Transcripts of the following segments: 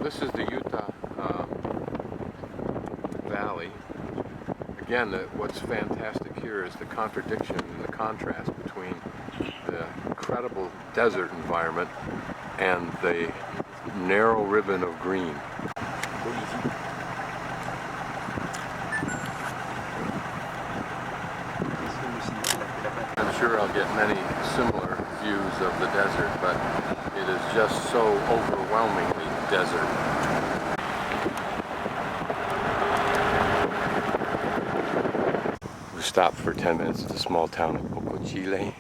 This is the Lluta Valley. Again, what's fantastic here is the contradiction and the contrast between the incredible desert environment and the narrow ribbon of green. I'm sure I'll get many similar views of the desert, but it is just so overwhelmingly desert. We stopped for 10 minutes at the small town of Poconchile.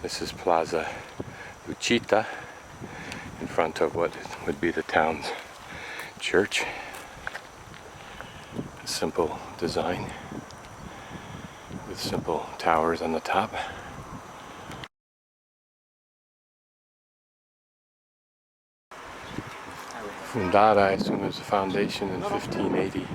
This is Plaza Lluta, in front of what would be the town's church. A simple design with simple towers on the top. Fundada, I assume, as a foundation in 1580.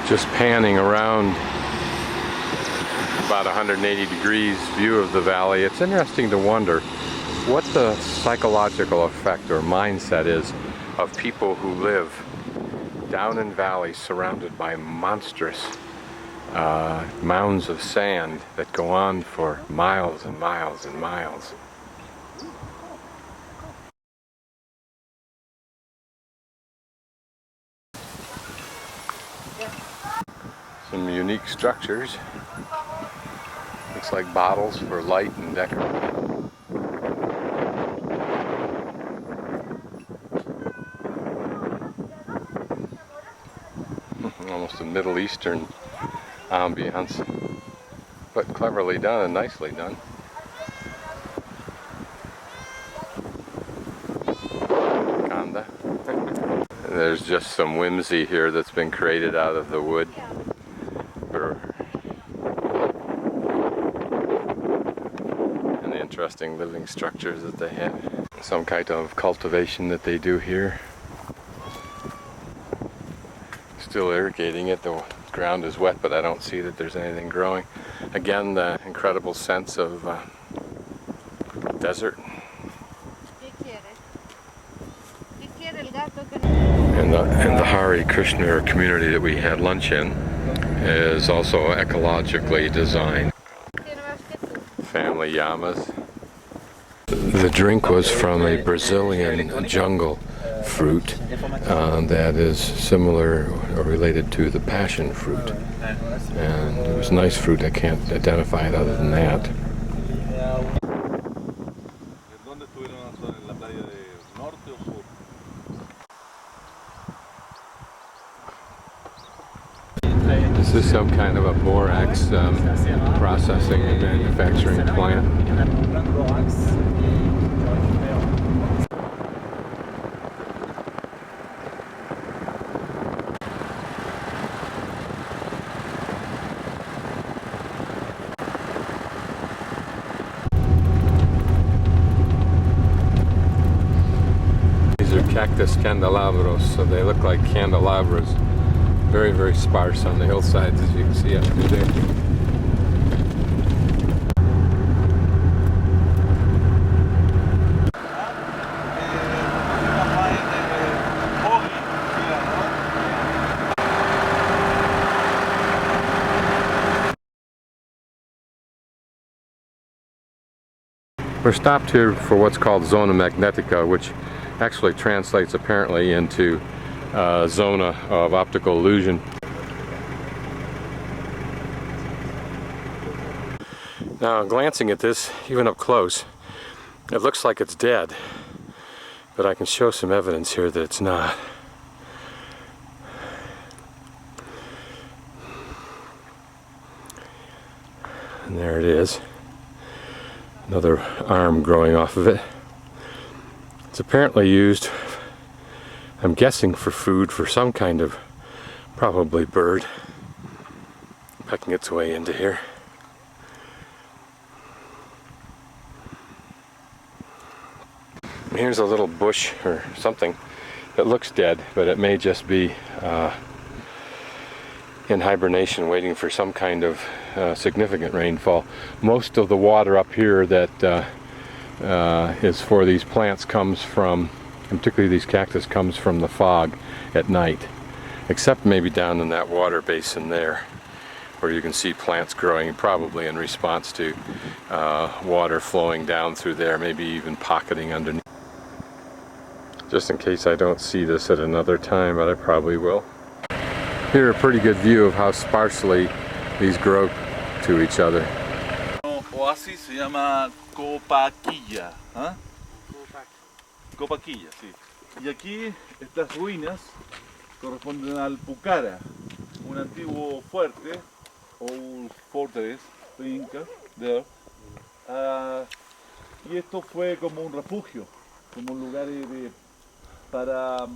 Just panning around about 180 degrees view of the valley, it's interesting to wonder what the psychological effect or mindset is of people who live down in valleys surrounded by monstrous mounds of sand that go on for miles and miles and miles. Some unique structures. Looks like bottles for light and decoration. Almost a Middle Eastern ambience, but cleverly done and nicely done. Kanda. There's just some whimsy here that's been created out of the wood. And the interesting living structures that they have. Some kind of cultivation that they do here. Still irrigating it, the ground is wet, but I don't see that there's anything growing. Again, the incredible sense of desert. And the Hare Krishna community that we had lunch in is also ecologically designed. Family llamas. The drink was from a Brazilian jungle fruit that is similar or related to the passion fruit. And it was nice fruit, I can't identify it other than that. This is some kind of a borax processing and manufacturing plant. These are cactus candelabros, so they look like candelabras. Very, very sparse on the hillsides, as you can see up through there. We're stopped here for what's called zona magnetica, which actually translates apparently into zona of optical illusion. Now, glancing at this, even up close, it looks like it's dead, but I can show some evidence here that it's not. And there it is. Another arm growing off of it. It's apparently used, I'm guessing, for food for some kind of, probably bird, pecking its way into here. Here's a little bush or something that looks dead, but it may just be in hibernation, waiting for some kind of significant rainfall. Most of the water up here that is for these plants comes from, and particularly these cactus, comes from the fog at night, except maybe down in that water basin there, where you can see plants growing, probably in response to water flowing down through there, maybe even pocketing underneath. Just in case I don't see this at another time, but I probably will. Here, a pretty good view of how sparsely these grow to each other. Oasis se llama Copaquilla, ¿eh? Copaquilla, sí. Y aquí estas ruinas corresponden al Pucara, un antiguo fuerte, o fortress de Inca, there. Y esto fue como un refugio, como un lugar para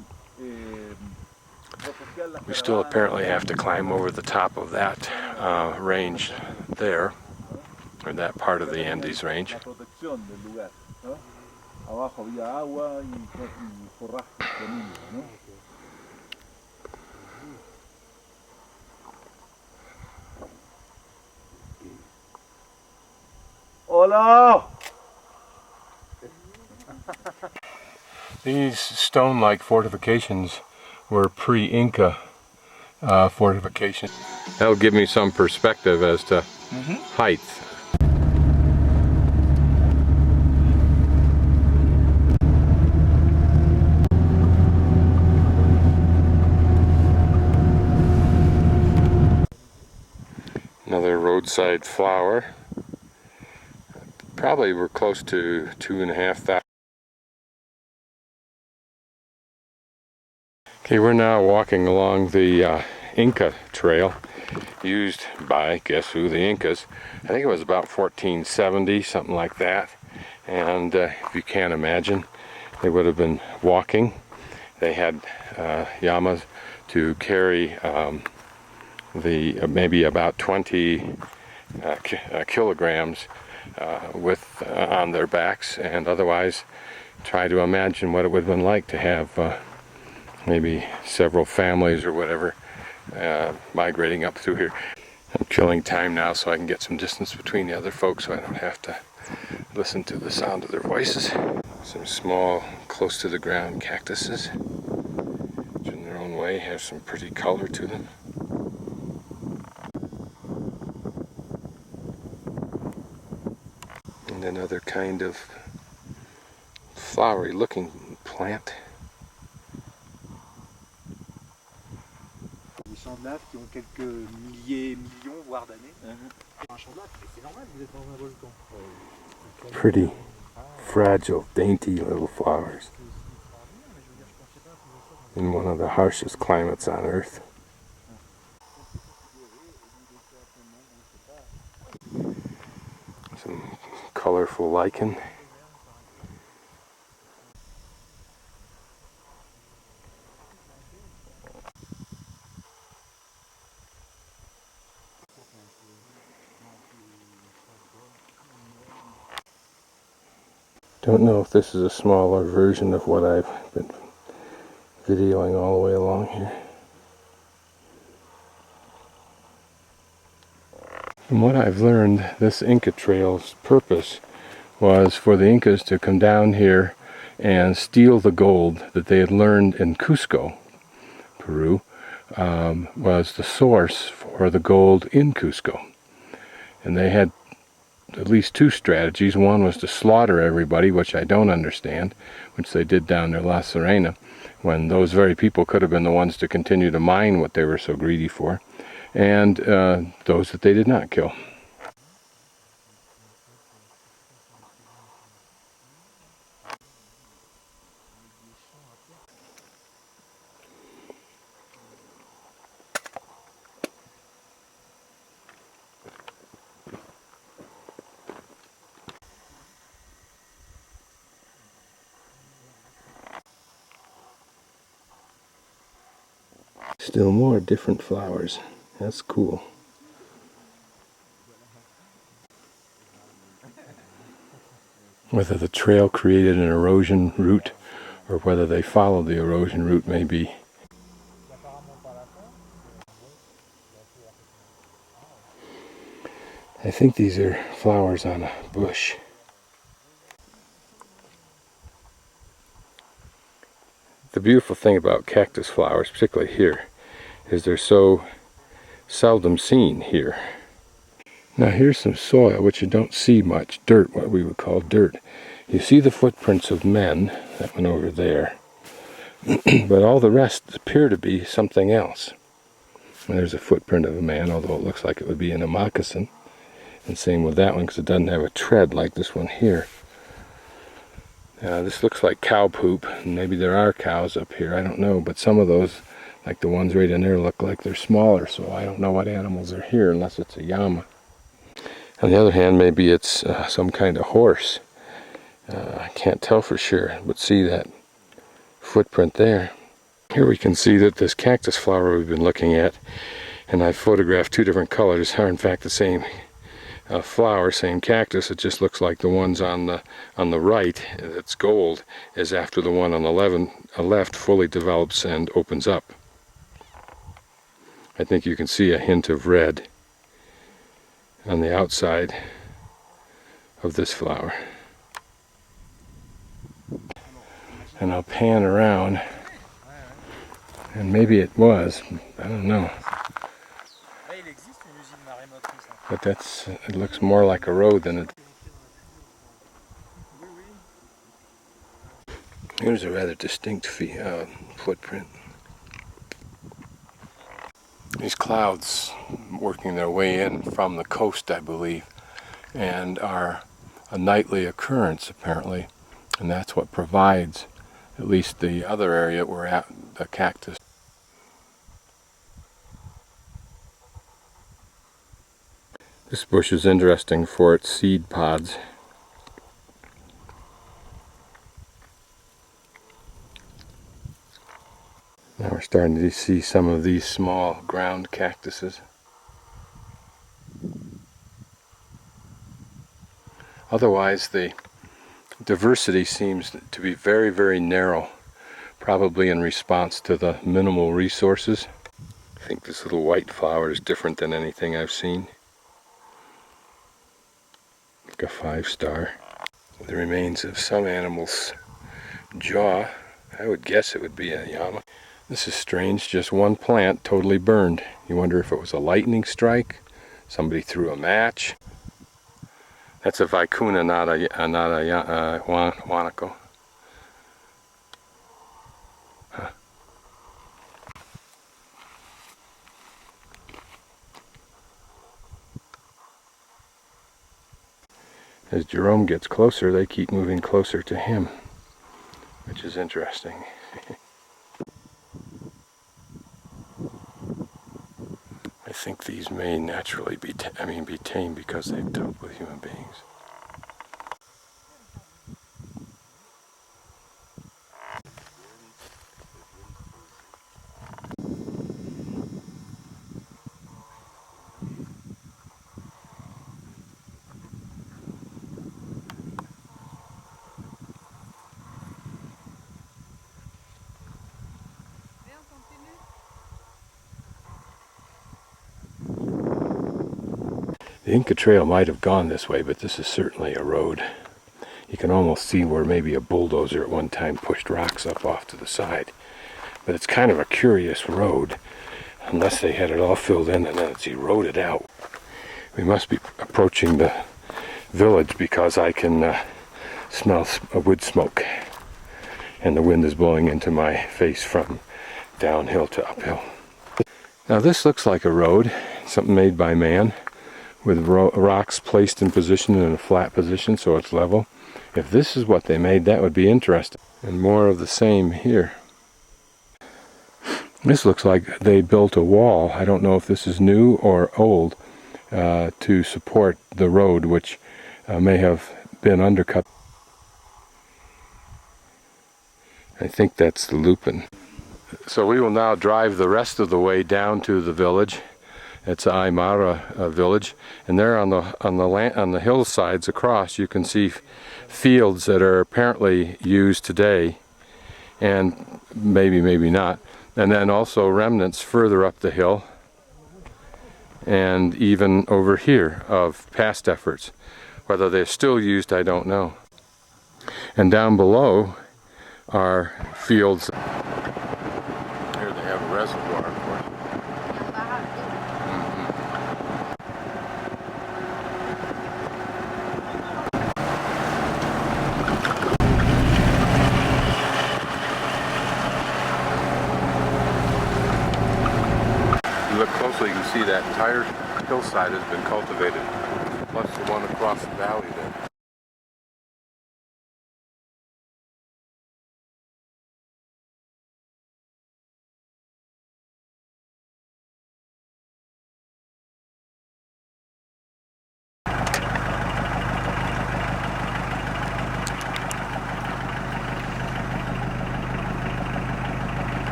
we still apparently have to climb over the top of that range there, or that part of the Andes range. Hola! These stone-like fortifications were pre-Inca fortifications. That'll give me some perspective as to height. Another roadside flower. Probably we're close to 2,500. Okay, we're now walking along the Inca Trail, used by, guess who, the Incas. I think it was about 1470, something like that. And if you can't imagine, they would have been walking. They had llamas to carry maybe about 20 kilograms on their backs, and otherwise try to imagine what it would have been like to have maybe several families or whatever migrating up through here. I'm killing time now so I can get some distance between the other folks so I don't have to listen to the sound of their voices. Some small, close to the ground cactuses, which in their own way have some pretty color to them. And another kind of flowery looking plant. Des champs de lave qui ont quelques milliers, millions, voire d'années. Un champ de lave, mais c'est normal, vous êtes dans un volcan. Pretty, fragile, dainty little flowers in one of the harshest climates on Earth. Some colorful lichen. Don't know if this is a smaller version of what I've been videoing all the way along here. From what I've learned, this Inca Trail's purpose was for the Incas to come down here and steal the gold that they had learned in Cusco, Peru, was the source for the gold in Cusco. And they had at least two strategies. One was to slaughter everybody, which I don't understand, which they did down near La Serena, when those very people could have been the ones to continue to mine what they were so greedy for, and those that they did not kill. Still more different flowers. That's cool. Whether the trail created an erosion route or whether they followed the erosion route may be. I think these are flowers on a bush. The beautiful thing about cactus flowers, particularly here, is they're so seldom seen here. Now here's some soil which you don't see much, dirt, what we would call dirt. You see the footprints of men, that one over there, but all the rest appear to be something else. And there's a footprint of a man, although it looks like it would be in a moccasin. And same with that one, because it doesn't have a tread like this one here. This looks like cow poop, and maybe there are cows up here, I don't know, but some of those, like the ones right in there, look like they're smaller, so I don't know what animals are here unless it's a llama. On the other hand, maybe it's some kind of horse. I can't tell for sure, but see that footprint there. Here we can see that this cactus flower we've been looking at, and I've photographed two different colors, are in fact the same flower, same cactus. It just looks like the ones on the right, that's gold, is after the one on the left fully develops and opens up. I think you can see a hint of red on the outside of this flower. And I'll pan around, and maybe it was, I don't know. But it looks more like a road than it. Here's a rather distinct footprint. These clouds working their way in from the coast, I believe, and are a nightly occurrence apparently, and that's what provides at least the other area we're at, the cactus. This bush is interesting for its seed pods. Now we're starting to see some of these small ground cactuses. Otherwise, the diversity seems to be very, very narrow, probably in response to the minimal resources. I think this little white flower is different than anything I've seen. Like a 5-star. The remains of some animal's jaw. I would guess it would be a llama. This is strange, just one plant totally burned. You wonder if it was a lightning strike, somebody threw a match. That's a vicuna, not a guanaco. Huh. As Jerome gets closer, they keep moving closer to him, which is interesting. I think these may naturally be tame because they've dealt with human beings. The Inca Trail might have gone this way, but this is certainly a road. You can almost see where maybe a bulldozer at one time pushed rocks up off to the side. But it's kind of a curious road, unless they had it all filled in and then it's eroded out. We must be approaching the village because I can smell wood smoke, and the wind is blowing into my face from downhill to uphill. Now this looks like a road, something made by man, with rocks placed in position in a flat position so it's level. If this is what they made, that would be interesting. And more of the same here. This looks like they built a wall. I don't know if this is new or old to support the road, which may have been undercut. I think that's the lupin. So we will now drive the rest of the way down to the village. It's Aymara village, and there on the hillsides across you can see fields that are apparently used today, and maybe not. And then also remnants further up the hill, and even over here of past efforts. Whether they're still used, I don't know. And down below are fields. Here they have a reservoir, of course. Look closely, you can see that entire hillside has been cultivated, plus the one across the valley there.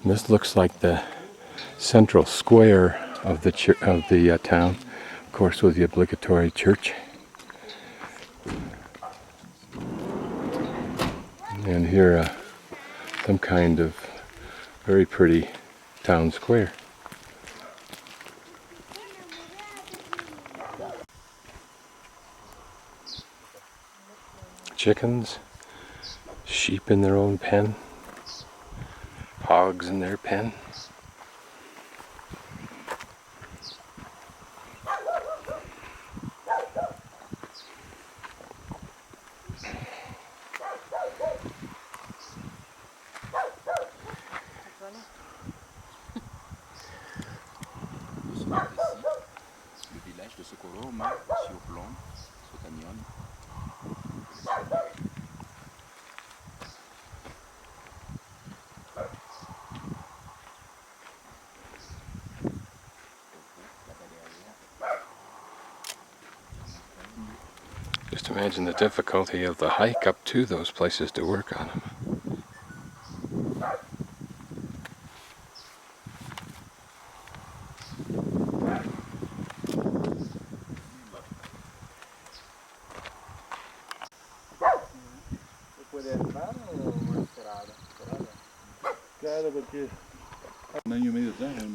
This looks like the central square of the town, of course, with the obligatory church. And here, some kind of very pretty town square. Chickens, sheep in their own pen. Hogs in their pen. Le village de Socoroma, sur Plon, sur Canyon. Just imagine the difficulty of the hike up to those places to work on them.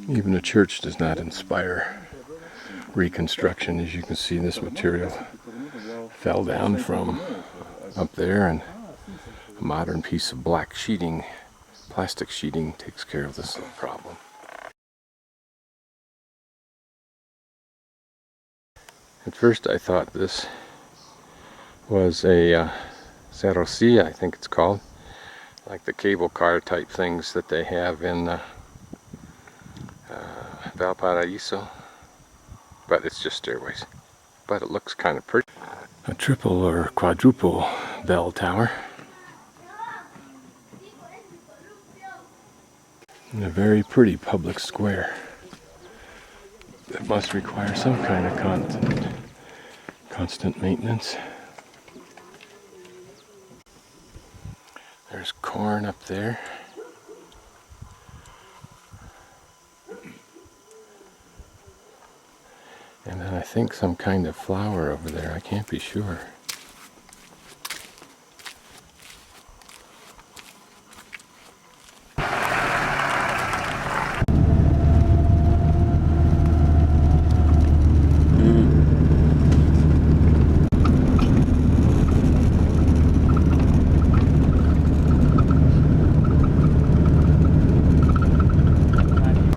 Even a church does not inspire reconstruction. As you can see, this material fell down from up there, and a modern piece of black sheeting, plastic sheeting, takes care of this problem. At first I thought this was a Cerocia, I think it's called, like the cable car type things that they have in Valparaiso, but it's just stairways. But it looks kind of pretty. A triple or quadruple bell tower. And a very pretty public square that must require some kind of constant maintenance. There's corn up there. And then I think some kind of flower over there, I can't be sure.